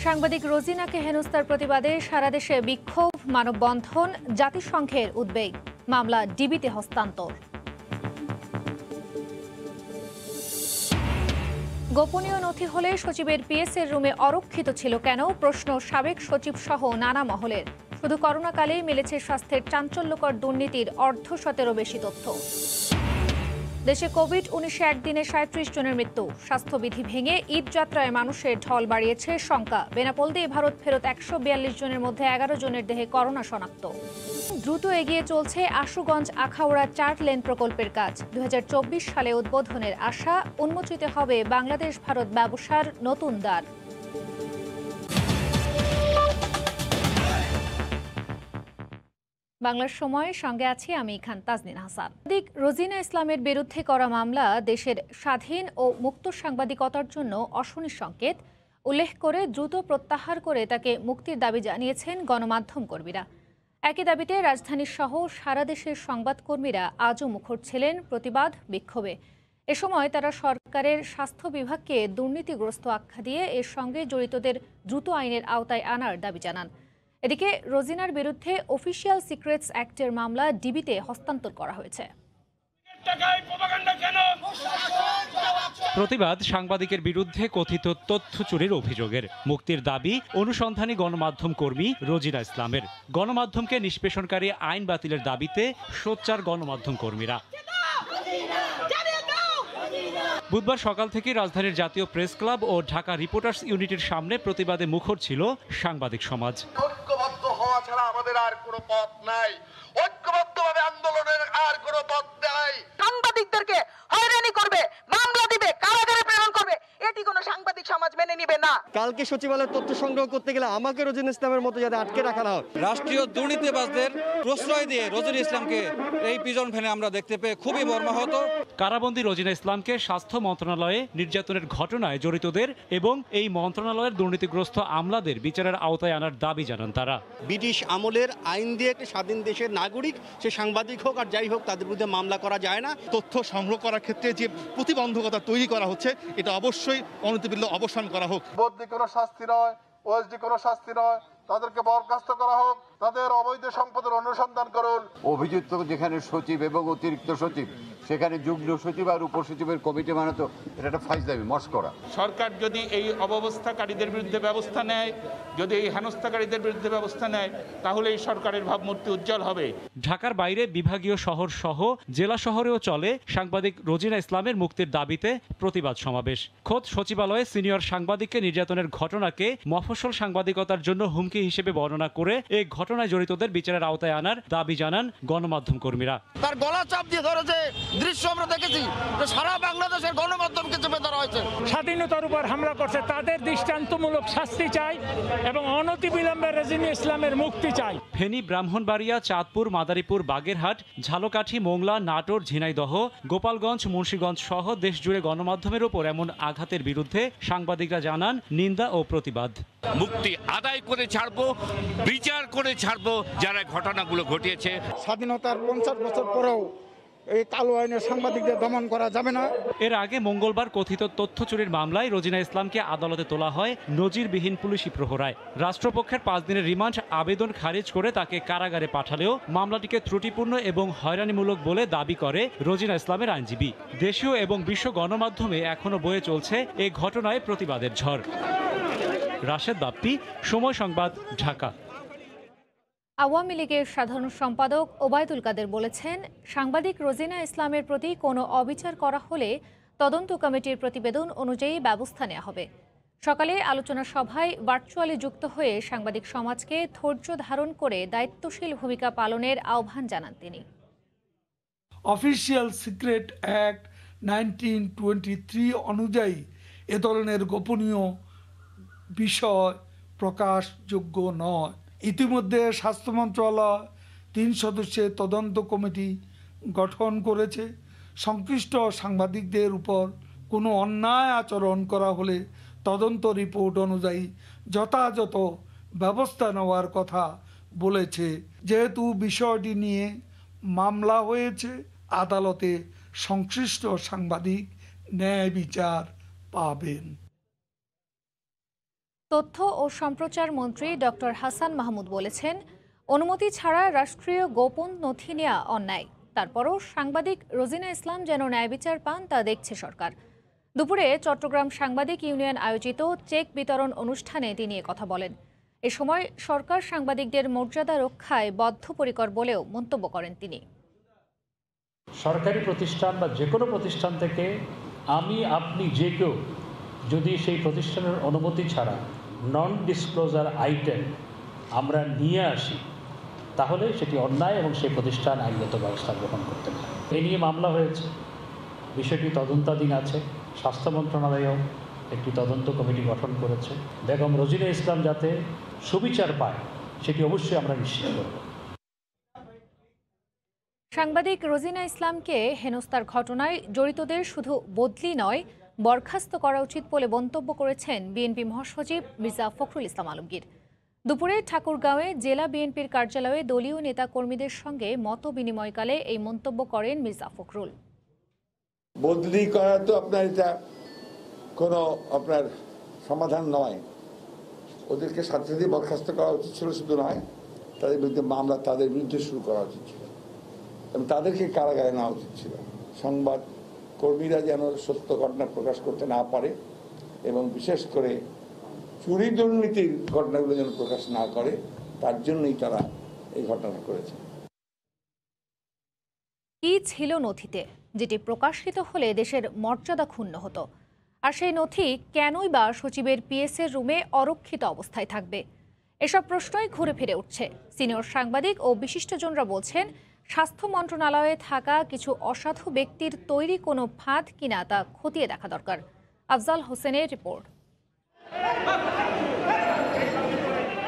সাংবাদিক রোজিনাকে হেনস্থার প্রতিবাদে সারা দেশে বিক্ষোভ, মানববন্ধন, জাতিসংঘের উদ্বেগ। মামলা ডিবিতে হস্তান্তর। গোপনীয় নথি হলে সচিবের পিএসের রুমে অরক্ষিত ছিল কেন? প্রশ্ন সাবেক সচিব সহ নানা মহলের। শুধু করোনাকালেই মিলেছে স্বাস্থ্যের চাঞ্চল্যকর দুর্নীতির অর্ধশতেরও বেশি তথ্য। দেশে কোভিড-19 একদিনে 37 জনের মৃত্যু। স্বাস্থ্যবিধি ভেঙে ঈদ যাত্রায় মানুষের ঢল বাড়িয়েছে শঙ্কা। বেনাপোল দিয়ে ভারত ফেরত 142 জনের মধ্যে 11 জনের দেহে করোনা শনাক্ত। দ্রুত এগিয়ে চলছে আশুগঞ্জ আখাউড়া 4 লেন প্রকল্পের কাজ। 2024 সালে উদ্বোধনের আশা। উন্মোচিত হবে বাংলাদেশ ভারত ব্যবসার নতুন দ্বার। বাংলার সময়ের সঙ্গে আছি আমি খান তাজনীন হাসান। সাংবাদিক রোজিনা ইসলামের বিরুদ্ধে করা মামলা দেশের স্বাধীন ও মুক্ত সাংবাদিকতার জন্য অশনি সংকেত উল্লেখ করে দ্রুত প্রত্যাহার করে তাকে মুক্তির দাবি জানিয়েছেন গণমাধ্যম কর্মীরা। একই দাবিতে রাজধানীর সহ সারা দেশের সংবাদকর্মীরা আজও মুখর ছিলেন প্রতিবাদ বিক্ষোভে। এ সময় তারা সরকারের স্বাস্থ্য বিভাগকে দুর্নীতিগ্রস্ত আখ্যা দিয়ে এর সঙ্গে জড়িতদের দ্রুত আইনের আওতায় আনার দাবি জানান। এদিকে রোজিনার বিরুদ্ধে অফিসিয়াল সিক্রেটস অ্যাক্টের মামলা ডিবিতে হস্তান্তর করা হয়েছে। প্রতিবাদ সাংবাদিকের বিরুদ্ধে কথিত তথ্য চুরির অভিযোগের। মুক্তির দাবি অনুসন্ধানী গণমাধ্যম কর্মী রোজিনা ইসলামের। গণমাধ্যমকে নিষ্পেষণকারী আইন বাতিলের দাবিতে সোচ্চার গণমাধ্যম কর্মীরা। বুধবার সকাল থেকে রাজধানীর জাতীয় প্রেস ক্লাব ও ঢাকা রিপোর্টার্স ইউনিটের সামনে প্রতিবাদে মুখর ছিল সাংবাদিক সমাজ। ঐক্যবদ্ধ হওয়া ছাড়া আমাদের আর কোনো পথ নাই। ঐক্যবদ্ধভাবে আন্দোলনের আর কোনো পথ নাই। সাংবাদিকদেরকে হয়রানি করবে, মামলা দিবে, কারাগারে প্রেরণ করবে, এটি কোনো সাংবাদিক সমাজ মেনে নিবে না। কালকে সচিবালয়ের তথ্য সংগ্রহ করতে গেলে আমাকে রোজিনা ইসলামের মতো যাতে আটকে রাখা না হয়। রাষ্ট্রীয় দুর্নীতিবাজদের প্রশ্রয় দিয়ে রোজিনা ইসলামকে এই প্রিজন ভ্যানে আমরা দেখতে পেয়ে খুবই মর্মাহত। কারাবন্দী রোজিনা ইসলামকে স্বাস্থ্য মন্ত্রণালয়ে নির্যাতনের ঘটনায় জড়িতদের এবং এই মন্ত্রণালয়ের দুর্নীতিগ্রস্ত আমলাদের বিচারের আওতায় আনার দাবি জানান তারা। ব্রিটিশ আমলের আইন দিয়ে একটি স্বাধীন দেশের নাগরিক, সে সাংবাদিক হোক আর যাই হোক, তাদের বিরুদ্ধে মামলা করা যায় না। তথ্য সংগ্রহ করার ক্ষেত্রে যে প্রতিবন্ধকতা তৈরি করা হচ্ছে, এটা অবশ্যই অনতিবিলম্বে অবসান করা হোক। বদলি কোনো শাস্তি নয়, ওএসডি কোনো শাস্তি নয়, তাদেরকে বরখাস্ত করা হোক, তাদের অবৈধ সম্পদের অনুসন্ধান করুন। অভিযুক্ত যেখানে সচিব এবং অতিরিক্ত সচিব, সেখানে যুগ্ম সচিব আর উপসচিবের কমিটি বানাতো, এটা একটা ফাইজলামি, মস্করা। সরকার যদি এই অব্যবস্থাকারীদের বিরুদ্ধে ব্যবস্থা নেয়, যদি এই হেনস্থাকারীদের বিরুদ্ধে ব্যবস্থা নেয়, তাহলে এই সরকারের ভাবমূর্তি উজ্জ্বল হবে। ঢাকার বাইরে বিভাগীয় শহর সহ জেলা শহরেও চলে সাংবাদিক রোজিনা ইসলামের মুক্তির দাবিতে প্রতিবাদ সমাবেশ। খোদ সচিবালয়ে সিনিয়র সাংবাদিককে নির্যাতনের ঘটনাকে মফস্বল সাংবাদিকতার জন্য হুমকি হিসেবে বর্ণনা করে এই ঘটনায় জড়িতদের বিচারের আওতায় আনার দাবি জানান গণমাধ্যম কর্মীরা। তার গলা চাপ দিয়ে ধরেছে, দৃশ্য আমরা দেখেছি, সারা বাংলাদেশের গণমাধ্যমকে চেপে ধরা হয়েছে। স্বাধীনতার উপর হামলা করছে, তাদের দৃষ্টান্তমূলক শাস্তি চাই এবং অনতিবিলম্বে রোজিনা ইসলামের মুক্তি চাই। ফেনী, ব্রাহ্মণবাড়িয়া, চাঁদপুর, মাদারীপুর, বাগেরহাট, ঝালকাঠি, মোংলা, নাটোর, ঝিনাইদহ, গোপালগঞ্জ, মুন্সিগঞ্জ সহ দেশজুড়ে গণমাধ্যমের উপর এমন আঘাতের বিরুদ্ধে সাংবাদিকরা জানান নিন্দা ও প্রতিবাদ। মুক্তি আদায় করে ছাড়বো, বিচার করে ছাড়বো যারা ঘটনাগুলো ঘটিয়েছে। স্বাধীনতার 50 বছর পরেও এই কালো আইনের সাংবাদিকদের দমন করা যাবে না। এর আগে মঙ্গলবার কথিত তথ্য চুরির মামলায় রোজিনা ইসলামকে আদালতে তোলা হয় নজিরবিহীন পুলিশি প্রহরায়। রাষ্ট্রপক্ষের 5 দিনের রিমান্ড আবেদন খারিজ করে তাকে কারাগারে পাঠালেও মামলাটিকে ত্রুটিপূর্ণ এবং হয়রানিমূলক বলে দাবি করে রোজিনা ইসলামের আইনজীবী। দেশীয় এবং বিশ্ব গণমাধ্যমে এখনো বয়ে চলছে এই ঘটনায় প্রতিবাদের ঝড়। রাশেদ বাপ্পি, সময় সংবাদ, ঢাকা। আওয়ামী লীগের সাধারণ সম্পাদক ওবায়দুল কাদের বলেছেন, সাংবাদিক রোজিনা ইসলামের প্রতি কোনো অবিচার করা হলে তদন্ত কমিটির প্রতিবেদন অনুযায়ী ব্যবস্থা নেওয়া হবে। সকালে আলোচনা সভায় ভার্চুয়ালি যুক্ত হয়ে সাংবাদিক সমাজকে ধৈর্য ধারণ করে দায়িত্বশীল ভূমিকা পালনের আহ্বান জানান তিনি। অফিসিয়াল সিক্রেট অ্যাক্ট 1923 অনুযায়ী এ ধরনের গোপনীয় বিষয় প্রকাশযোগ্য নয়। ইতিমধ্যে স্বাস্থ্য মন্ত্রণালয় 3 সদস্যের তদন্ত কমিটি গঠন করেছে। সংশ্লিষ্ট সাংবাদিকদের উপর কোনো অন্যায় আচরণ করা হলে তদন্ত রিপোর্ট অনুযায়ী যথাযথ ব্যবস্থা নেওয়ার কথা বলেছে। যেহেতু বিষয়টি নিয়ে মামলা হয়েছে, আদালতে সংশ্লিষ্ট সাংবাদিক ন্যায় বিচার পাবেন। তথ্য ও সম্প্রচার মন্ত্রী ডক্টর হাসান মাহমুদ বলেছেন, অনুমতি ছাড়া রাষ্ট্রীয় গোপন নথি নেওয়া অন্যায়। তারপরও সাংবাদিক রোজিনা ইসলাম যেন ন্যায় বিচার পান তা দেখছে সরকার। দুপুরে চট্টগ্রাম সাংবাদিক ইউনিয়ন আয়োজিত চেক বিতরণ অনুষ্ঠানে তিনি কথা বলেন। এ সময় সরকার সাংবাদিকদের মর্যাদা রক্ষায় বদ্ধপরিকর বলেও মন্তব্য করেন তিনি। সরকারি প্রতিষ্ঠান বা যে কোনো প্রতিষ্ঠান থেকে আপনি যে কেউ যদি সেই প্রতিষ্ঠানের অনুমতি ছাড়া নন ডিসক্লোজার আইটেম আমরা নিয়ে আসি, তাহলে সেটি অন্যায় এবং সেই প্রতিষ্ঠান আইনগত ব্যবস্থা গ্রহণ করতে পারে। এ নিয়ে মামলা হয়েছে, বিষয়টি তদন্তাধীন আছে। স্বাস্থ্য মন্ত্রণালয়ও একটি তদন্ত কমিটি গঠন করেছে। বেগম রোজিনা ইসলাম যাতে সুবিচার পায় সেটি অবশ্যই আমরা নিশ্চিত করব। সাংবাদিক রোজিনা ইসলামকে হেনস্থার ঘটনায় জড়িতদের শুধু বদলি নয়, বরখাস্ত করা উচিত বলে মন্তব্য করেছেন বিএনপি মহাসচিব মির্জা ফখরুল ইসলাম আলমগীর। দুপুরে ঠাকুরগাঁওয়ে জেলা বিএনপির কার্যালয়ে দলীয় নেতাকর্মীদের সঙ্গে মত বিনিময়কালে এই মন্তব্য করেন মির্জা ফখরুল। বদলি করা তো আপনার এটা কোনো সমাধান নয়। ওদেরকে সাথে সাথে বরখাস্ত করা উচিত ছিল, শুধু নয় তাদের বিরুদ্ধে মামলা তাদের বিরুদ্ধে শুরু করা উচিত ছিল এবং তাদেরকে কারাগারে নেওয়া উচিত ছিল। সংবাদ কর্মীরা যেন সত্য ঘটনা প্রকাশ করতে না পারে এবং বিশেষ করে চুরি দুর্নীতির ঘটনাগুলো যেন প্রকাশ না করে, তার জন্যই তারা এই ঘটনাটা করেছে। কি ছিল নথিতে যেটি প্রকাশিত হলে দেশের মর্যাদা ক্ষুণ্ণ হতো? আর সেই নথি কেনই বা সচিবের পিএসের রুমে অরক্ষিত অবস্থায় থাকবে? এসব প্রশ্নই ঘুরে ফিরে উঠছে। সিনিয়র সাংবাদিক ও বিশিষ্টজনরা বলছেন, স্বাস্থ্য মন্ত্রণালয়ে থাকা কিছু অসাধু ব্যক্তির তৈরি কোনো ফাঁদ কিনা তা খতিয়ে দেখা দরকার। আফজাল হোসেনের রিপোর্ট।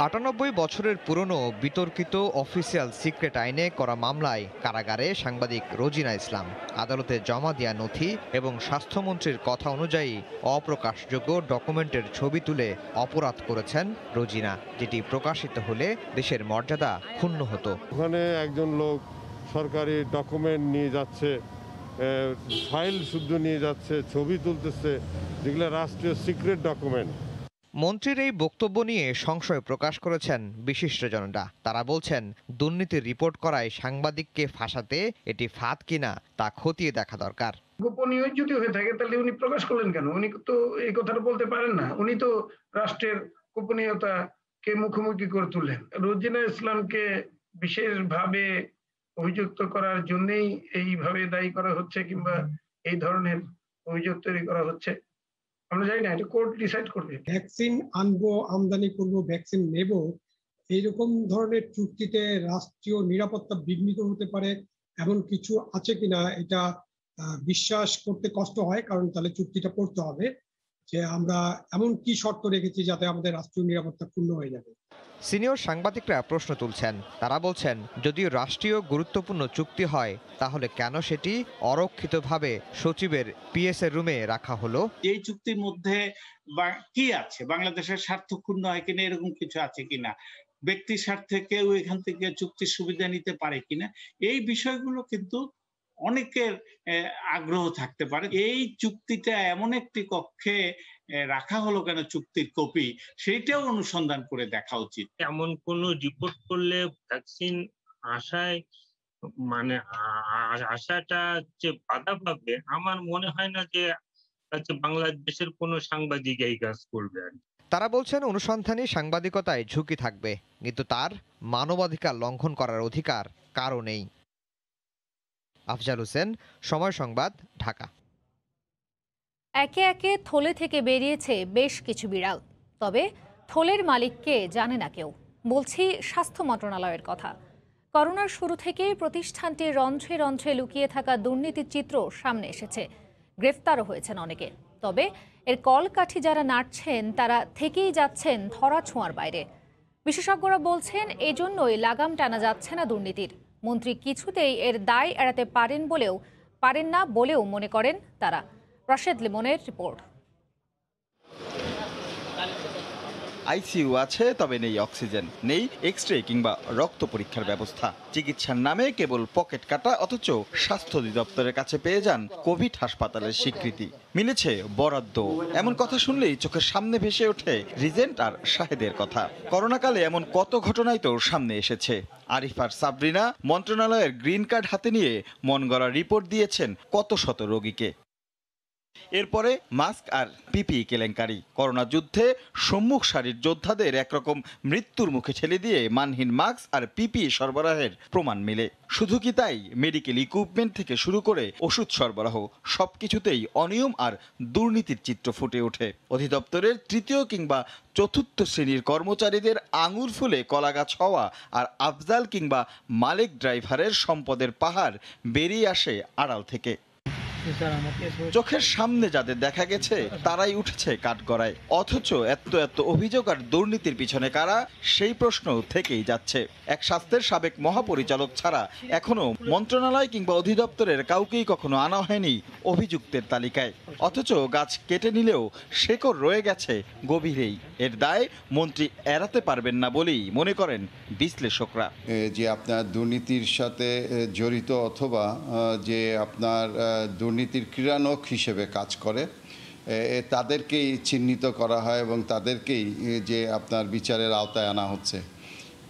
৯৮ বছরের পুরনো বিতর্কিত অফিসিয়াল সিক্রেট আইনে করা মামলায় কারাগারে সাংবাদিক রোজিনা ইসলাম। আদালতে জমা দেয়া নথি এবং স্বাস্থ্যমন্ত্রীর কথা অনুযায়ী অপ্রকাশযোগ্য ডকুমেন্টের ছবি তুলে অপরাধ করেছেন রোজিনা, যেটি প্রকাশিত হলে দেশের মর্যাদা ক্ষুণ্ণ হতো। ওখানে একজন লোক সরকারি ডকুমেন্ট নিয়ে যাচ্ছে, ফাইল শুদ্ধ নিয়ে যাচ্ছে, ছবি তুলতেছে, যেগুলো রাষ্ট্রীয় সিক্রেট ডকুমেন্ট। মন্ত্রীর এই বক্তব্য নিয়ে সংশয় প্রকাশ করেছেন বিশিষ্টজনরা। তারা বলছেন, দুর্নীতির রিপোর্ট করায় সাংবাদিককে ফাঁসাতে এটি ফাঁদ কিনা তা খতিয়ে দেখা দরকার। গোপনীয় যদি হয়ে থাকে তাহলে উনি প্রকাশ করলেন কেন? উনি তো এই কথাটা বলতে পারেন না। উনি তো রাষ্ট্রের গোপনীয়তাকে মুখোমুখি করে তুললেন। রোজিনা ইসলামকে বিশেষভাবে অভিযুক্ত করার জন্যই এইভাবে দায়ী করা হচ্ছে কিংবা এই ধরনের অভিযোগ তৈরি করা হচ্ছে। আমরা জানি না, এটা কোর্ট ডিসাইড করবে। ভ্যাকসিন আনবো, আমদানি করব, ভ্যাকসিন নেব, এইরকম ধরনের চুক্তিতে রাষ্ট্রীয় নিরাপত্তা বিঘ্নিত হতে পারে এমন কিছু আছে কিনা এটা বিশ্বাস করতে কষ্ট হয়। কারণ তাহলে চুক্তিটা পড়তে হবে যে আমরা এমন কি শর্ত রেখেছি যাতে আমাদের রাষ্ট্রীয় নিরাপত্তা পূর্ণ হয়ে যাবে। সিনিয়র সাংবাদিকরা প্রশ্ন তুলছেন। তারা বলছেন, যদিও রাষ্ট্রীয় গুরুত্বপূর্ণ চুক্তি হয় তাহলে কেন সেটি অরক্ষিতভাবে সচিবের পিএসের রুমে রাখা হলো? এই চুক্তির মধ্যে কি আছে? বাংলাদেশের স্বার্থ ক্ষুণ্ণ হয় কিনা, এরকম কিছু আছে কিনা, ব্যক্তির স্বার্থে কেউ এখান থেকে চুক্তির সুবিধা নিতে পারে কিনা, এই বিষয়গুলো কিন্তু অনেকের আগ্রহ থাকতে পারে। এই চুক্তিটা এমন একটি কক্ষে রাখা হলো কেন, চুক্তির কপি, সেইটাও অনুসন্ধান করে দেখা উচিত। এমন কোন রিপোর্ট করলে ভ্যাকসিন আশাটা যে বাধা পাবে, আমার মনে হয় না যে বাংলাদেশের কোনো সাংবাদিক এই কাজ করবে। তারা বলছেন, অনুসন্ধানী সাংবাদিকতায় ঝুঁকি থাকবে, কিন্তু তার মানবাধিকার লঙ্ঘন করার অধিকার কারও নেই। আফজাল হোসেন, সময় সংবাদ, ঢাকা। একে একে থলে থেকে বেরিয়েছে বেশ কিছু বিড়াল, তবে থলের মালিককে জানে না কেউ। বলছি স্বাস্থ্য মন্ত্রণালয়ের কথা। করোনার শুরু থেকেই প্রতিষ্ঠানটির রন্ধ্রে রন্ধ্রে লুকিয়ে থাকা দুর্নীতির চিত্র সামনে এসেছে। গ্রেফতারও হয়েছেন অনেকে। তবে এর কলকাঠি যারা নাড়ছেন তারা থেকেই যাচ্ছেন ধরা ছোঁয়ার বাইরে। বিশেষজ্ঞরা বলছেন, এজন্যই লাগাম টানা যাচ্ছে না দুর্নীতির। মন্ত্রী কিছুতেই এর দায় এড়াতে পারেন না বলেও মনে করেন তারা। রাশেদ লিমনের রিপোর্ট। আইসিইউ আছে, তবে নেই অক্সিজেন, নেই এক্স-রে কিংবা রক্ত পরীক্ষার ব্যবস্থা। চিকিৎসার নামে কেবল পকেট কাটা, অথচ স্বাস্থ্য অধিদপ্তরের কাছে পেয়ে যান কোভিড হাসপাতালের স্বীকৃতি। মিলেছে বরাদ্দ। এমন কথা শুনলেই চোখের সামনে ভেসে ওঠে রিজেন্ট আর শাহেদের কথা। করোনাকালে এমন কত ঘটনাই তো সামনে এসেছে। আরিফ আর সাবরিনা মন্ত্রণালয়ের গ্রিন কার্ড হাতে নিয়ে মন গড়া রিপোর্ট দিয়েছেন কত শত রোগীকে। এরপরে মাস্ক আর পিপিই কেলেঙ্কারি। করোনা যুদ্ধে সম্মুখ সারির যোদ্ধাদের একরকম মৃত্যুর মুখে ঠেলে দিয়ে মানহীন মাস্ক আর পিপিই সরবরাহের প্রমাণ মিলে। শুধু কি তাই, মেডিকেল ইকুইপমেন্ট থেকে শুরু করে ওষুধ সরবরাহ সবকিছুতেই অনিয়ম আর দুর্নীতির চিত্র ফুটে ওঠে। অধিদপ্তরের তৃতীয় কিংবা চতুর্থ শ্রেণীর কর্মচারীদের আঙুর ফুলে কলাগাছ হওয়া আর আফজাল কিংবা মালিক ড্রাইভারের সম্পদের পাহাড় বেরিয়ে আসে আড়াল থেকে। চোখের সামনে যাদের দেখা গেছে তারাই উঠেছে কাঠগড়ায়। অথচ এত এত অভিযোগ আর দুর্নীতির পিছনে কারা, সেই প্রশ্ন থেকেই যাচ্ছে। এক স্বাস্থ্যের সাবেক মহাপরিচালক ছাড়া এখনো মন্ত্রণালয় কিংবা অধিদপ্তরের কাউকেই কখনো আনা হয়নি অভিযুক্তের তালিকায়। অথচ গাছ কেটে নিলেও শেকড় রয়ে গেছে গভীরেই। এর দায় মন্ত্রী এড়াতে পারবেন না বলেই মনে করেন বিশ্লেষকরা। যে আপনার দুর্নীতির সাথে জড়িত অথবা যে আপনার দুর্নীতির ক্রীড়ানক হিসেবে কাজ করে, তাদেরকেই চিহ্নিত করা হয় এবং তাদেরকেই যে আপনার বিচারের আওতায় আনা হচ্ছে।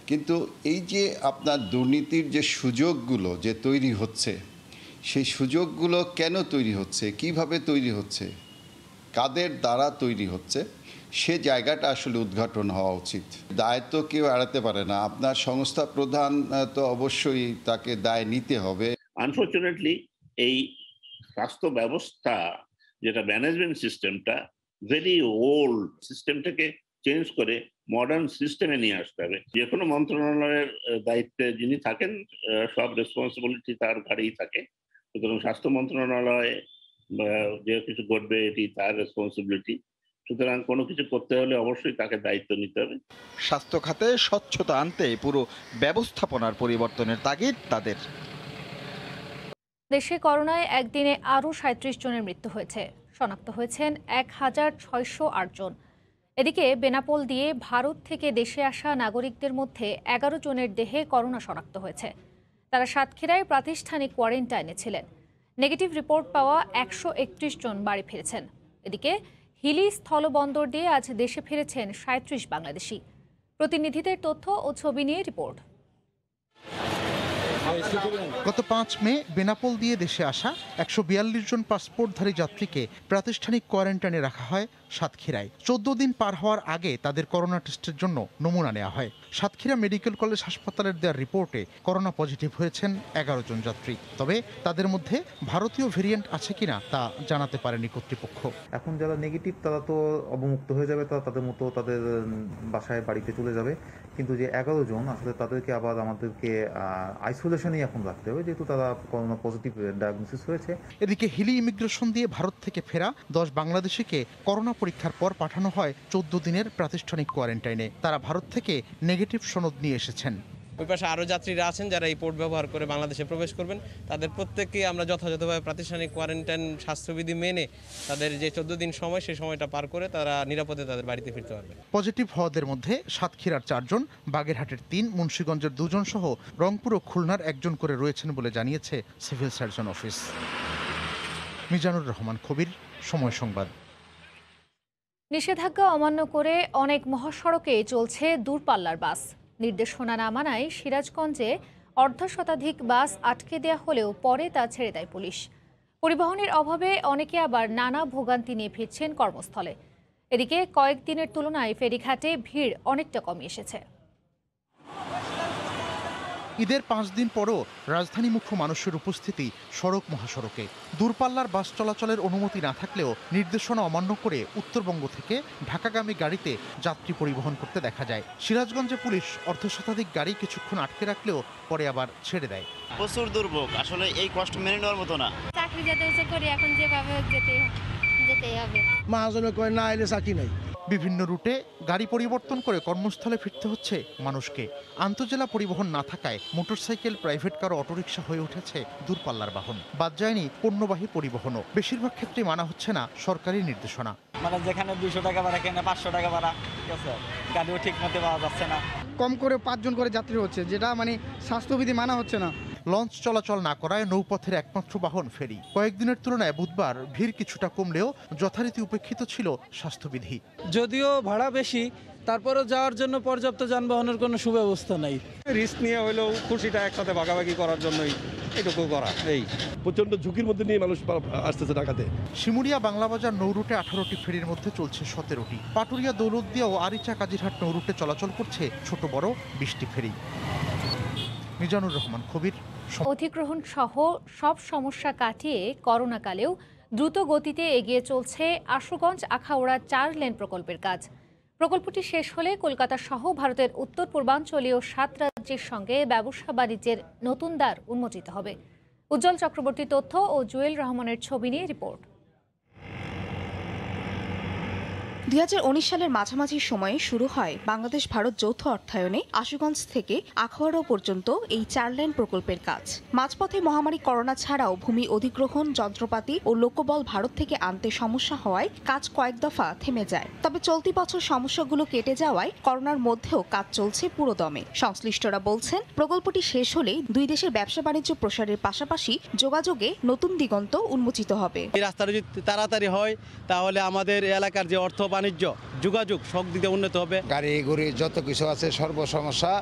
কিন্তু এই যে আপনার দুর্নীতির যে সুযোগগুলো যে তৈরি হচ্ছে, সেই সুযোগগুলো কেন তৈরি হচ্ছে, কিভাবে তৈরি হচ্ছে, কাদের দ্বারা তৈরি হচ্ছে, সে জায়গাটা আসলে উদ্ঘাটন হওয়া উচিত। দায় তো কেউ এড়াতে পারে না। আপনার সংস্থা প্রধান তো অবশ্যই তাকে দায় নিতে হবে। আনফরচুনেটলি এই স্বাস্থ্য ব্যবস্থা যেটা ম্যানেজমেন্ট সিস্টেমটা ভেরি ওল্ড, সিস্টেমটাকে চেঞ্জ করে মডার্ন সিস্টেমে নিয়ে আসতে হবে। যে কোনো মন্ত্রণালয়ের দায়িত্বে যিনি থাকেন সব রেসপন্সিবিলিটি তার ঘাড়েই থাকে। সুতরাং স্বাস্থ্য মন্ত্রণালয়ে যে কিছু ঘটবে এটি তার রেসপন্সিবিলিটি। সুতরাং কোনো কিছু করতে হলে অবশ্যই তাকে দায়িত্ব নিতে হবে। স্বাস্থ্য খাতে স্বচ্ছতা আনতে পুরো ব্যবস্থাপনার পরিবর্তনের তাগিদ তাদের। দেশে করোনায় একদিনে আরও ৩৭ জনের মৃত্যু হয়েছে। শনাক্ত হয়েছেন ১,৬০৮ জন। এদিকে বেনাপোল দিয়ে ভারত থেকে দেশে আসা নাগরিকদের মধ্যে ১১ জনের দেহে করোনা শনাক্ত হয়েছে। তারা সাতক্ষীরায় প্রাতিষ্ঠানিক কোয়ারেন্টাইনে ছিলেন। নেগেটিভ রিপোর্ট পাওয়া ১৩১ জন বাড়ি ফিরেছেন। এদিকে হিলি স্থলবন্দর দিয়ে আজ দেশে ফিরেছেন ৩৭ বাংলাদেশি। প্রতিনিধিদের তথ্য ও ছবি নিয়ে রিপোর্ট। গত ৫ মে বেনাপোল দিয়ে দেশে আসা ১৪২ জন পাসপোর্টধারী যাত্রীকে প্রাতিষ্ঠানিক কোয়ারেন্টাইনে রাখা হয় সাতক্ষীরায়। ১৪ দিন পার হওয়ার আগে তাদের করোনা টেস্টের জন্য নমুনা নেওয়া হয়। সাতক্ষীরা মেডিকেল কলেজ হাসপাতালের দেওয়া রিপোর্টে করোনা পজিটিভ হয়েছেন ১১ জন যাত্রী। তবে তাদের মধ্যে ভারতীয় ভেরিয়েন্ট আছে কিনা তা জানাতে পারেনি কর্তৃপক্ষ। এখন যারা নেগেটিভ তারা তো অবমুক্ত হয়ে যাবে, তাদের মতো তাদের বাসায় বাড়িতে চলে যাবে। কিন্তু যে ১১ জন আসলে তাদেরকে আবার আমাদেরকে আইসোলেশনেই এখন রাখতে হবে, যেহেতু তারা করোনা পজিটিভ ডায়াগনোসিস হয়েছে। এদিকে হিলি ইমিগ্রেশন দিয়ে ভারত থেকে ফেরা ১০ বাংলাদেশিকে করোনা পরীক্ষার পর পাঠানো হয় ১৪ দিনের প্রাতিষ্ঠানিক কোয়ারেন্টাইনে। তারা ভারত থেকে নেগেটিভ সনদ নিয়ে এসেছেন। ওই পাশে আরও যাত্রীরা আছেন যারা এই পোর্ট ব্যবহার করে বাংলাদেশে প্রবেশ করবেন। তাদের প্রত্যেককে আমরা যথাযথভাবে প্রাতিষ্ঠানিক কোয়ারেন্টাইন স্বাস্থ্যবিধি মেনে তাদের যে ১৪ দিন সময়, সেই সময়টা পার করে তারা নিরাপদে তাদের বাড়িতে ফিরতে পারবে। পজিটিভ হওয়াদের মধ্যে সাতক্ষীরার ৪ জন, বাগেরহাটের ৩, মুন্সিগঞ্জের ২ জন সহ রংপুর ও খুলনার ১ জন করে রয়েছেন বলে জানিয়েছে civil surgeon office. Mizanur Rahman Kabir, Somoy Sangbad. নিষেধাজ্ঞা অমান্য করে অনেক মহাসড়কে চলছে দূরপাল্লার বাস। নির্দেশনা না মানায় সিরাজগঞ্জে অর্ধশতাধিক বাস আটকে দেয়া হলেও পরে তা ছেড়ে দেয় পুলিশ। পরিবহনের অভাবে অনেকে আবার নানা ভোগান্তি নিয়ে ফিরছেন কর্মস্থলে। এদিকে কয়েকদিনের তুলনায় ফেরিঘাটে ভিড় অনেকটা কমে এসেছে। ঈদের ৫ দিন পরও রাজধানীমুখী মানুষের উপস্থিতি সড়ক মহাসড়কে। দূরপাল্লার বাস চলাচলের অনুমতি না থাকলেও নির্দেশনা অমান্য করে উত্তরবঙ্গ থেকে ঢাকাগামী গাড়িতে যাত্রী পরিবহন করতে দেখা যায়। সিরাজগঞ্জে পুলিশ অর্ধশতাধিক গাড়ি কিছুক্ষণ আটকে রাখলেও পরে আবার ছেড়ে দেয়। প্রচুর দুর্ভোগ, আসলে এই কষ্ট মেনে নেওয়ার মতো না। চাকরি যেতে করি, এখন যেভাবে যেতেই হবে। মহাজনে কয় না এলে চাকরি নাই। বিভিন্ন রুটে গাড়ি পরিবর্তন করে কর্মস্থলে ফিরতে হচ্ছে মানুষকে। আন্তজেলা পরিবহন না থাকায় মোটরসাইকেল, প্রাইভেট কার ও অটোরিকশা হয়ে উঠেছে দূরপাল্লার বাহন। বাদ যায়নি পণ্যবাহী পরিবহনও। বেশিরভাগ ক্ষেত্রে মানা হচ্ছে না সরকারি নির্দেশনা। মানে যেখানে 200 টাকা ভাড়া কেন 500 টাকা ভাড়া, ঠিক আছে, গাড়িও ঠিক মতো পাওয়া যাচ্ছে না। কম করে 5 জন করে যাত্রী হচ্ছে, যেটা মানে স্বাস্থ্যবিধি মানা হচ্ছে না। লঞ্চ চলাচল না করায় নৌপথের একমাত্র বাহন ফেরি। কয়েকদিনের তুলনায় বুধবার ভিড় কিছুটা কমলেও যথারীতি উপেক্ষিত ছিল স্বাস্থ্যবিধি। যদিও ভাড়া বেশি, তারপরেও যাওয়ার জন্য পর্যাপ্ত যানবাহনের কোনো সুব্যবস্থা নাই। রিস্ক নিয়ে হলেও খুশিটা একসাথে ভাগাভাগি করার জন্যই এটুকু করা। এই প্রচণ্ড ঝুঁকির মধ্যে নিয়ে মানুষ আসতেছে ঢাকাতে। শিমুলিয়া বাংলাবাজার নৌরুটে 18টি ফেরির মধ্যে চলছে 17টি। পাটুরিয়া, দৌলতদিয়া ও আরিচা কাজিরহাট নৌরুটে চলাচল করছে ছোট বড় 20টি ফেরি। মিজানুর রহমান, কবির। অধিগ্রহণ সহ সব সমস্যা কাটিয়ে করোনাকালেও দ্রুত গতিতে এগিয়ে চলছে আশুগঞ্জ আখাউড়া 4 লেন প্রকল্পের কাজ। প্রকল্পটি শেষ হলে কলকাতা সহ ভারতের উত্তর পূর্বাঞ্চলীয় 7 রাজ্যের সঙ্গে ব্যবসা বাণিজ্যের নতুন দ্বার উন্মোচিত হবে। উজ্জ্বল চক্রবর্তী তথ্য ও জুয়েল রহমানের ছবি নিয়ে রিপোর্ট। 2019 সালের মাঝামাঝি সময়ে শুরু হয় বাংলাদেশ ভারত যৌথ অর্থায়নে আশুগঞ্জ থেকে আখাউড়া পর্যন্ত এই 4 লেন প্রকল্পের কাজ। মাঝপথে মহামারী করোনা ছাড়াও ভূমি অধিগ্রহণ, যন্ত্রপাতি ও লোকবল ভারত থেকে আনতে সমস্যা হওয়ায় কাজ কয়েক দফা থেমে যায়। তবে চলতি বছর সমস্যাগুলো কেটে যাওয়ায় করোনার মধ্যেও কাজ চলছে পুরোদমে। সংশ্লিষ্টরা বলছেন, প্রকল্পটি শেষ হলেই দুই দেশের ব্যবসা বাণিজ্য প্রসারের পাশাপাশি যোগাযোগে নতুন দিগন্ত উন্মোচিত হবে। এই রাস্তাটা যদি তাড়াতাড়ি হয় তাহলে আমাদের এলাকার যে অর্থ বাণিজ্য, যোগাযোগ সব দিকে উন্নত হবে। গাড়ি ঘুড়ি যত কিছু আছে সর্বসমস্যা,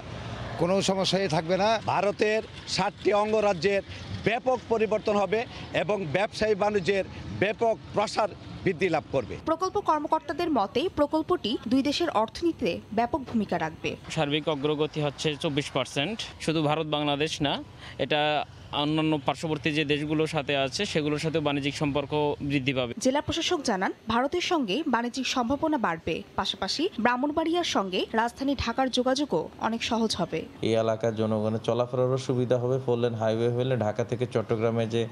কোনো সমস্যাই থাকবে না। ভারতের 7টি অঙ্গরাজ্যের ব্যাপক পরিবর্তন হবে এবং ব্যবসায়ী বাণিজ্যের ব্যাপক প্রসার বৃদ্ধি লাভ করবে। প্রকল্প কর্মকর্তাদের মতে প্রকল্পটি দুই দেশের অর্থনীতিতে ব্যাপক ভূমিকা রাখবে। সার্বিক অগ্রগতি হচ্ছে 24%। শুধু ভারত বাংলাদেশ না, এটা অন্যান্য পার্শ্ববর্তী যে দেশগুলোর সাথে আছে সেগুলোর সাথে বাণিজ্যিক সম্পর্ক বৃদ্ধি পাবে। জেলা প্রশাসক জানান, ভারতের সঙ্গে বাণিজ্যিক সম্ভাবনা বাড়বে, পাশাপাশি ব্রাহ্মণবাড়িয়ার সঙ্গে রাজধানী ঢাকার যোগাযোগও অনেক সহজ হবে। এই এলাকার জনগণের চলাফেরারও সুবিধা হবে। 4 লেন হাইওয়ে হলে ঢাকা থেকে চট্টগ্রামে যে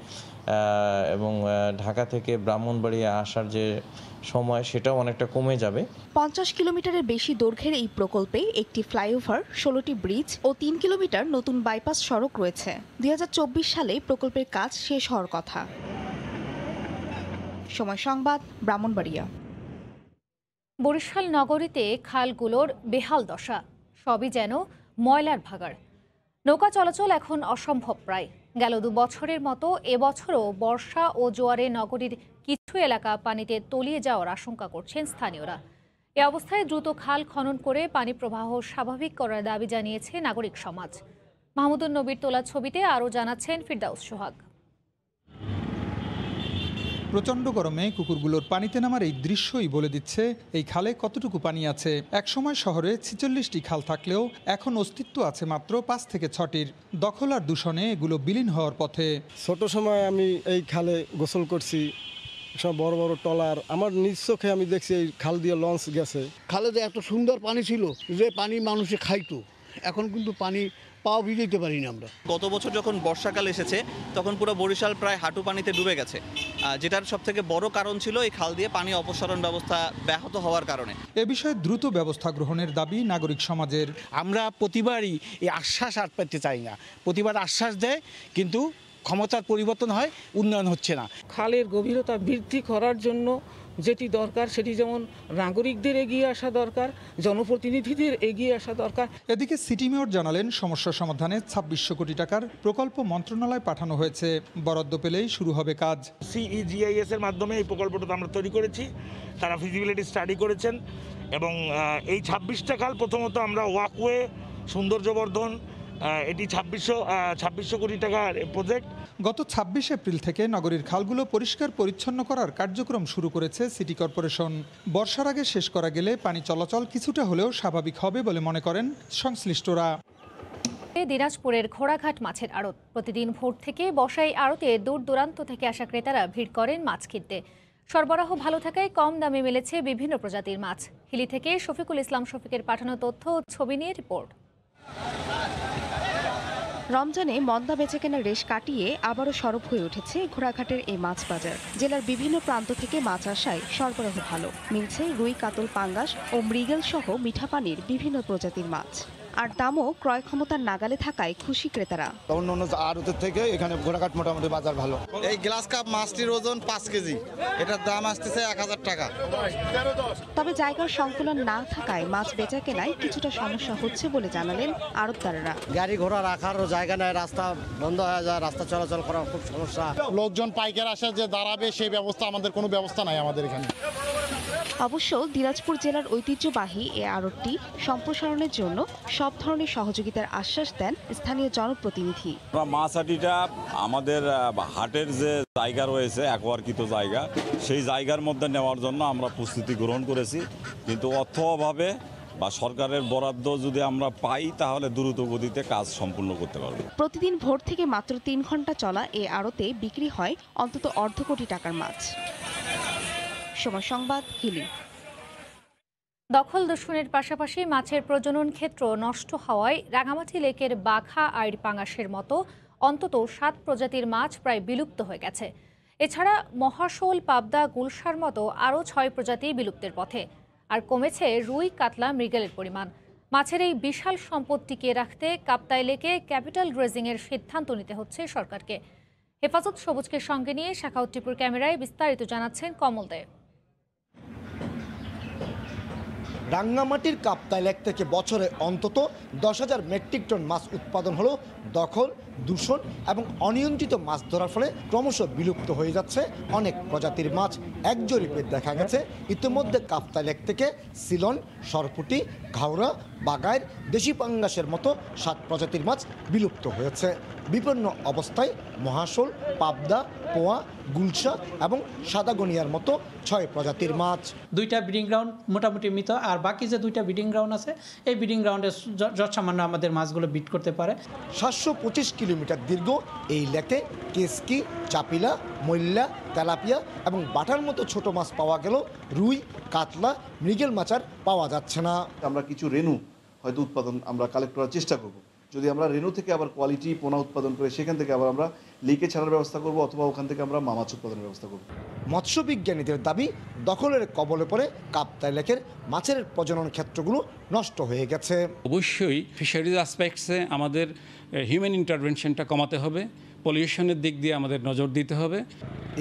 এবং ঢাকা থেকে ব্রাহ্মণবাড়িয়া আসার যে সময় সেটাও অনেকটা কমে যাবে। 50 কিলোমিটারের বেশি দৈর্ঘ্যের এই প্রকল্পে একটি ফ্লাইওভার, 16টি ব্রিজ ও 3 কিলোমিটার নতুন বাইপাস সড়ক রয়েছে। 2024 সালে প্রকল্পের কাজ শেষ হওয়ার কথা। সময় সংবাদ, ব্রাহ্মণবাড়িয়া। বরিশাল নগরীতে খালগুলোর বেহাল দশা, সবই যেন ময়লার ভাগাড়। নৌকা চলাচল এখন অসম্ভব প্রায়। গেল 2 বছরের মতো এবছরও বর্ষা ও জোয়ারে নগরীর কিছু এলাকা পানিতে তলিয়ে যাওয়ার আশঙ্কা করছেন স্থানীয়রা। এ অবস্থায় দ্রুত খাল খনন করে পানি প্রবাহ স্বাভাবিক করার দাবি জানিয়েছে নাগরিক সমাজ। মাহমুদুন নবীর তোলা ছবিতে আরও জানাচ্ছেন ফিরদাউস সোহাগ। প্রচণ্ড গরমে কুকুরগুলোর পানিতে নামার এই দৃশ্যই বলে দিচ্ছে এই খালে কতটুকু পানি আছে। একসময় শহরে 46টি খাল থাকলেও এখন অস্তিত্ব আছে মাত্র 5 থেকে 6টির। দখল আর দূষণে এগুলো বিলীন হওয়ার পথে। ছোট সময় আমি এই খালে গোসল করছি, সব বড় বড় ট্রলার, আমার নিজ চোখে আমি দেখছি এই খাল দিয়ে লঞ্চ গেছে। খালে যে এত সুন্দর পানি ছিল, যে পানি মানুষে খাইতো, এখন কিন্তু পানি পাও ভিজাইতে পারি না আমরা। গত বছর যখন বর্ষাকাল এসেছে তখন পুরো বরিশাল প্রায় হাঁটু পানিতে ডুবে গেছে, যেটার সবথেকে বড় কারণ ছিল এই খাল দিয়ে পানি অপসারণ ব্যবস্থা ব্যাহত হওয়ার কারণে। এ বিষয়ে দ্রুত ব্যবস্থা গ্রহণের দাবি নাগরিক সমাজের। আমরা প্রতিবারই এই আশ্বাস আর পেতে চাই না। প্রতিবার আশ্বাস দেয় কিন্তু ক্ষমতার পরিবর্তন হয়, উন্নয়ন হচ্ছে না। খালের গভীরতা বৃদ্ধি করার জন্য যেটি দরকার সেটি যেমন নাগরিকদের এগিয়ে আসা দরকার, জনপ্রতিনিধিদের এগিয়ে আসা দরকার। এদিকে সিটি মেয়র জানালেন, সমস্যা সমাধানে 2600 কোটি টাকার প্রকল্প মন্ত্রণালয় পাঠানো হয়েছে। বরাদ্দ পেলেই শুরু হবে কাজ। CEGIS এর মাধ্যমে এই প্রকল্পটা আমরা তৈরি করেছি, তারা ফিজিবিলিটি স্টাডি করেছেন এবং এই 26টা খাল প্রথমত আমরা ওয়াকওয়ে, সৌন্দর্যবর্ধন, এটি 2600 কোটি টাকার প্রজেক্ট। গত 26 এপ্রিল থেকে নগরীর খালগুলো পরিষ্কার পরিচ্ছন্ন করার কার্যক্রম শুরু করেছে সিটি কর্পোরেশন। বর্ষার আগে শেষ করা গেলে পানি চলাচল কিছুটা হলেও স্বাভাবিক হবে বলে মনে করেন সংশ্লিষ্টরা। দিনাজপুরের ঘোড়াঘাট মাছের আড়ত, প্রতিদিন ভোর থেকে বসাই আড়তে দূর দূরান্ত থেকে আসা ক্রেতারা ভিড় করেন মাছ কিনতে। সরবরাহ ভালো থাকায় কম দামে মিলেছে বিভিন্ন প্রজাতির মাছ। হিলি থেকে শফিকুল ইসলাম শফিকের পাঠানো তথ্য, ছবি নিয়ে রিপোর্ট। রমজানে মন্দা বেচাকেনার রেশ কাটিয়ে আবারও সরব হয়ে উঠেছে ঘোড়াঘাটের এই মাছ বাজার। জেলার বিভিন্ন প্রান্ত থেকে মাছ আসায় সরবরাহ ভালো। মিলছে রুই, কাতল, পাঙ্গাস ও মৃগেল সহ মিঠা পানির বিভিন্ন প্রজাতির মাছ। আর দামও ক্রয় ক্ষমতার নাগালে থাকায় খুশি ক্রেতারা। অন্য অন্য আড়তের থেকে এখানে ঘোড়াঘাট মোটামুটি বাজার ভালো। এই গ্লাস কাপ মাছটির ওজন 5 কেজি, এটার দাম আসতেছে 1000 টাকা। তবে জায়গার সংকুলন না থাকায় মাছ বেচা কেনায় কিছুটা সমস্যা হচ্ছে বলে জানালেন আড়তদাররা। গাড়ি ঘোড়া রাখারও জায়গা নাই, রাস্তা বন্ধ হয়ে যায়, রাস্তা চলাচল করা খুব সমস্যা। লোকজন পাইকার আসে যে দাঁড়াবে সেই ব্যবস্থা আমাদের কোনো ব্যবস্থা নাই আমাদের এখানে। অবশ্য দিনাজপুর জেলার ঐতিহ্যবাহী এ আড়তটি সম্প্রসারণের জন্য সব ধরনের সহযোগিতার আশ্বাস দেন স্থানীয় জনপ্রতিনিধি। মাছহাটিটা আমাদের হাটের যে জায়গা রয়েছে, একবারকৃত জায়গা, সেই জায়গার মধ্যে নেওয়ার জন্য আমরা প্রস্তুতি গ্রহণ করেছি, কিন্তু অর্থ অভাবে বা সরকারের বরাদ্দ যদি আমরা পাই তাহলে দ্রুত গতিতে কাজ সম্পূর্ণ করতে পারবো। প্রতিদিন ভোর থেকে মাত্র 3 ঘন্টা চলা এ আড়তে বিক্রি হয় অন্তত অর্ধ কোটি টাকার মাছ। সময় সংবাদ, হিলি। দখল দূষণের পাশাপাশি মাছের প্রজনন ক্ষেত্র নষ্ট হওয়ায় রাঙামাটি লেকের বাঘা আর পাঙ্গাসের মতো অন্তত 7 প্রজাতির মাছ প্রায় বিলুপ্ত হয়ে গেছে। এছাড়া মহাশোল, পাবদা, গুলশার মতো আরও 6 প্রজাতি বিলুপ্তের পথে। আর কমেছে রুই, কাতলা, মৃগেলের পরিমাণ। মাছের এই বিশাল সম্পদ টিকিয়ে রাখতে কাপ্তাই লেকে ক্যাপিটাল গ্রেজিংয়ের সিদ্ধান্ত নিতে হচ্ছে সরকারকে। হেফাজত সবুজকে সঙ্গে নিয়ে শাখাউত টিপুর ক্যামেরায় বিস্তারিত জানাচ্ছেন কমল দে। রাঙ্গামাটির কাপ্তাই লেক থেকে বছরে অন্তত 10,000 মেট্রিক টন মাছ উৎপাদন হলেও দখল, দূষণ এবং অনিয়ন্ত্রিত মাছ ধরার ফলে ক্রমশ বিলুপ্ত হয়ে যাচ্ছে অনেক প্রজাতির মাছ। এক জরিপে দেখা গেছে ইতিমধ্যে কাপ্তাই লেক থেকে সিলন, সরপুটি, ঘাওড়া, বাগাইর, দেশি পাঙ্গাসের মতো 7 প্রজাতির মাছ বিলুপ্ত হয়েছে। বিপন্ন অবস্থায় মহাশোল, পাবদা, পোয়া, গুলশা এবং সাদাগনিয়ার মতো 6 প্রজাতির মাছ। 2টা ব্রিডিং গ্রাউন্ড মোটামুটি মৃত, আর বাকি যে 2টা ব্রিডিং গ্রাউন্ড আছে এই ব্রিডিং গ্রাউন্ডে যৎসামান্য আমাদের মাছগুলো বিট করতে পারে। 725 কিলোমিটার দীর্ঘ এই লেকে কেসকি, চাপিলা, মৈল্লা, তেলাপিয়া এবং বাটার মতো ছোট মাছ পাওয়া গেল, রুই, কাতলা, মৃগেল মাছ আর পাওয়া যাচ্ছে না। আমরা কিছু রেনু হয়তো উৎপাদন আমরা কালেক্ট করার চেষ্টা করব। যদি আমরা রেনু থেকে আবার কোয়ালিটি পোনা উৎপাদন করে সেখান থেকে আবার আমরা লিকে ছাড়ার ব্যবস্থা করব, অথবা ওখান থেকে আমরা মাছ উৎপাদনের ব্যবস্থা করব। মৎস্য বিজ্ঞানীদের দাবি দখলের কবলে পড়ে কাপ্তাই লেকের মাছের প্রজনন ক্ষেত্রগুলো নষ্ট হয়ে গেছে। অবশ্যই ফিশারিজ অ্যাসপেক্টসে আমাদের হিউম্যান ইন্টারভেনশনটা কমাতে হবে, পলিউশনের দিক দিয়ে আমাদের নজর দিতে হবে।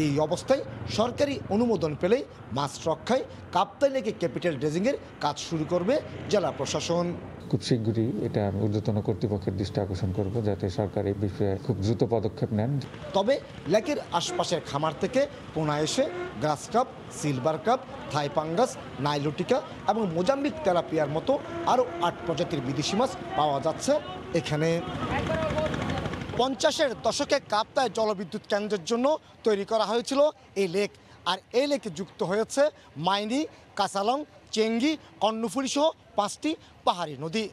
এই অবস্থায় সরকারি অনুমোদন পেলেই মাছ রক্ষায় কাপ্তাই লেকে ক্যাপিটাল ড্রেজিংয়ের কাজ শুরু করবে জেলা প্রশাসন। খুব শীঘ্রই এটা আমি ঊর্ধ্বতন কর্তৃপক্ষের দৃষ্টি আকর্ষণ করব, যাতে সরকার এই বিষয়ে খুব দ্রুত পদক্ষেপ নেন। তবে লেকের আশপাশের খামার থেকে পোনা এসে গ্রাস কাপ, সিলভার কাপ, থাই পাঙ্গাস, নাইলোটিকা এবং মোজাম্বিক তেলাপিয়ার মতো আরও 8 প্রজাতির বিদেশি মাছ পাওয়া যাচ্ছে এখানে। 50-এর দশকে কাপ্তাই জলবিদ্যুৎ কেন্দ্রের জন্য তৈরি করা হয়েছিল এই লেক। আর এই লেকে যুক্ত হয়েছে মাইনি, কাসালং, চেঙ্গি, কর্ণফুলী সহ 5টি পাহাড়ি নদী।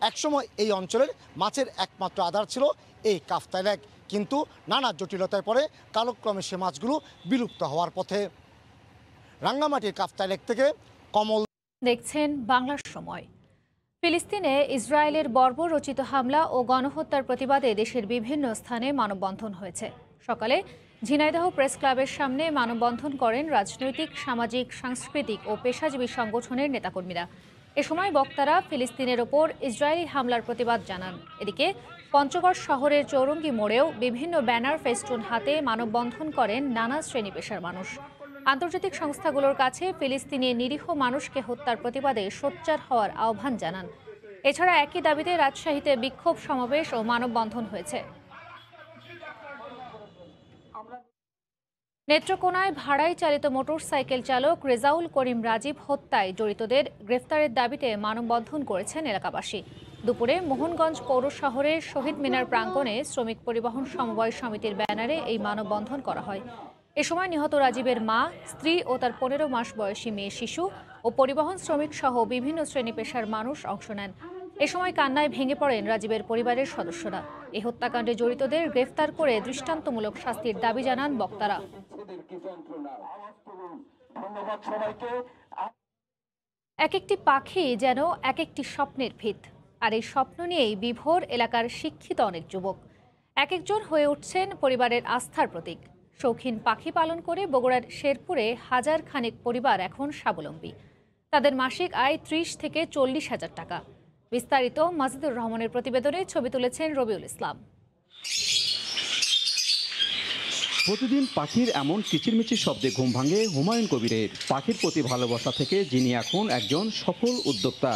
একসময় এই অঞ্চলের মাছের একমাত্র আধার ছিল এই কাপ্তাই লেক, কিন্তু নানা জটিলতায় পড়ে কালক্রমে সে মাছগুলো বিলুপ্ত হওয়ার পথে। রাঙ্গামাটির কাপ্তাই লেক থেকে কমল। দেখছেন বাংলার সময়। ফিলিস্তিনে ইসরায়েলের বর্বরচিত হামলা ও গণহত্যার প্রতিবাদে দেশের বিভিন্ন স্থানে মানববন্ধন হয়েছে। সকালে ঝিনাইদহ প্রেস ক্লাবের সামনে মানববন্ধন করেন রাজনৈতিক, সামাজিক, সাংস্কৃতিক ও পেশাজীবী সংগঠনের নেতাকর্মীরা। এ সময় বক্তারা ফিলিস্তিনের ওপর ইসরায়েলি হামলার প্রতিবাদ জানান। এদিকে পঞ্চগড় শহরের চৌরঙ্গি মোড়েও বিভিন্ন ব্যানার, ফেস্টুন হাতে মানববন্ধন করেন নানা শ্রেণী পেশার মানুষ। আন্তর্জাতিক সংস্থাগুলোর কাছে ফিলিস্তিনি নিরীহ মানুষকে হত্যার প্রতিবাদে সোচ্চার হওয়ার আহ্বান জানান। এছাড়া একই দাবিতে রাজশাহীতে বিক্ষোভ সমাবেশ ও মানববন্ধন হয়েছে। নেত্রকোনায় ভাড়ায় চালিত মোটরসাইকেল চালক রেজাউল করিম রাজীব হত্যায় জড়িতদের গ্রেফতারের দাবিতে মানববন্ধন করেছেন এলাকাবাসী। দুপুরে মোহনগঞ্জ পৌর শহরের শহীদ মিনার প্রাঙ্গণে শ্রমিক পরিবহন সমবায় সমিতির ব্যানারে এই মানববন্ধন করা হয়। এ সময় নিহত রাজীবের মা, স্ত্রী ও তার 15 মাস বয়সী মেয়ে শিশু ও পরিবহন শ্রমিক সহ বিভিন্ন শ্রেণী পেশার মানুষ অংশ নেন। এ সময় কান্নায় ভেঙে পড়েন রাজীবের পরিবারের সদস্যরা। এই হত্যাকাণ্ডে জড়িতদের গ্রেফতার করে দৃষ্টান্তমূলক শাস্তির দাবি জানান বক্তারা। এক একটি পাখি যেন এক একটি স্বপ্নের ভিত। আর এই স্বপ্ন নিয়েই বিভোর এলাকার শিক্ষিত অনেক যুবক। এক একজন হয়ে উঠছেন পরিবারের আস্থার প্রতীক। শৌখিন পাখি পালন করে বগুড়ার শেরপুরে হাজার খানেক পরিবার এখন স্বাবলম্বী। তাদের মাসিক আয় 30 থেকে 40 হাজার টাকা। বিস্তারিত মাজিদুর রহমানের প্রতিবেদনে ছবি তুলেছেন রবিউল ইসলাম। প্রতিদিন পাখির এমন কিচিরমিচির শব্দে ঘুম ভাঙে হুমায়ুন কবিরের। পাখির প্রতি ভালোবাসা থেকে যিনি এখন একজন সফল উদ্যোক্তা।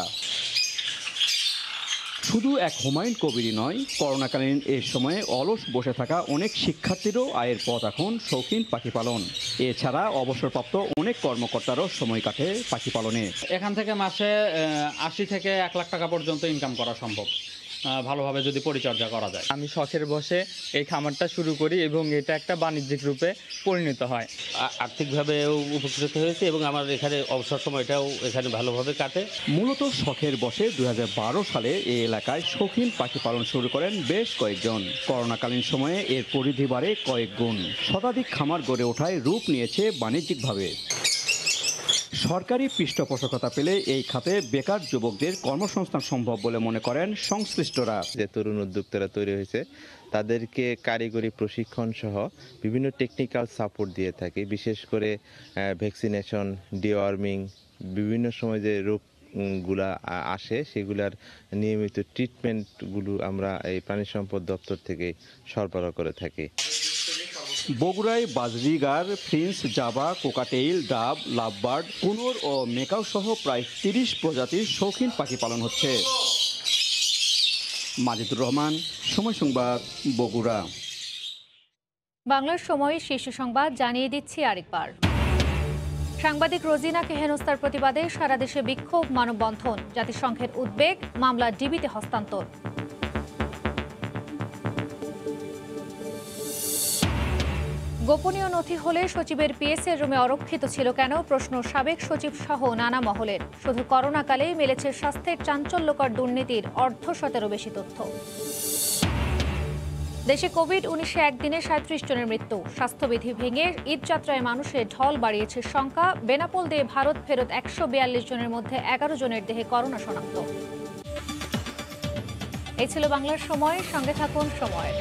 শুধু এক হুমায়ুন কবিরই নয়, করোনাকালীন এই সময়ে অলস বসে থাকা অনেক শিক্ষার্থীরও আয়ের পথ এখন শৌখিন পাখি পালন। এছাড়া অবসরপ্রাপ্ত অনেক কর্মকর্তারও সময় কাটে পাখি পালনে। এখান থেকে মাসে 80 থেকে 1 লাখ টাকা পর্যন্ত ইনকাম করা সম্ভব, ভালোভাবে যদি পরিচর্যা করা যায়। আমি শখের বসে এই খামারটা শুরু করি এবং এটা একটা বাণিজ্যিক রূপে পরিণত হয়। আর্থিকভাবে উপকৃত হয়েছে এবং আমার এখানে অবসর সময়টাও এখানে ভালোভাবে কাটে। মূলত শখের বসে 2012 সালে এই এলাকায় শৌখিন পাখি পালন শুরু করেন বেশ কয়েকজন। করোনাকালীন সময়ে এর পরিধি বাড়ে কয়েক গুণ। শতাধিক খামার গড়ে ওঠায় রূপ নিয়েছে বাণিজ্যিকভাবে। সরকারি পৃষ্ঠপোষকতা পেলে এই খাতে বেকার যুবকদের কর্মসংস্থান সম্ভব বলে মনে করেন সংশ্লিষ্টরা। যে তরুণ উদ্যোক্তারা তৈরি হয়েছে তাদেরকে কারিগরি প্রশিক্ষণ সহ বিভিন্ন টেকনিক্যাল সাপোর্ট দিয়ে থাকি। বিশেষ করে ভ্যাকসিনেশন, ডিওয়ার্মিং, বিভিন্ন সময় যে রোগগুলা আসে সেগুলার নিয়মিত ট্রিটমেন্টগুলো আমরা এই প্রাণী সম্পদ দপ্তর থেকে সরবরাহ করে থাকি। বগুড়ায় বাজরিগার, ফ্রিন্স, জাবা, কোকাটেইল, ডাব, লাভবার্ড, কুনোর ও মেকাও সহ প্রায় 30 প্রজাতির শৌখিন পাখি পালন হচ্ছে। মাজিদুর রহমান, সময় সংবাদ, বগুড়া। বাংলার সময় শীর্ষ সংবাদ জানিয়ে দিচ্ছি আরেকবার। সাংবাদিক রোজিনাকে হেনস্থার প্রতিবাদে সারা দেশে বিক্ষোভ, মানববন্ধন। জাতিসংঘের উদ্বেগ, মামলা ডিবিতে হস্তান্তর। গোপনীয় নথি হলে সচিবের পিএসের রুমে অরক্ষিত ছিল কেন, প্রশ্ন সাবেক সচিব সহ নানা মহলের। শুধু করোনাকালেই মিলেছে স্বাস্থ্যের চাঞ্চল্যকর দুর্নীতির 1/2-এরও বেশি তথ্য। দেশে কোভিড-19 একদিনে 37 জনের মৃত্যু। স্বাস্থ্যবিধি ভেঙে ঈদযাত্রায় মানুষের ঢল বাড়িয়েছে শঙ্কা। বেনাপোল দিয়ে ভারত ফেরত 142 জনের মধ্যে 11 জনের দেহে করোনা শনাক্ত। এই ছিল বাংলার সময়। সঙ্গে থাকুন সময়।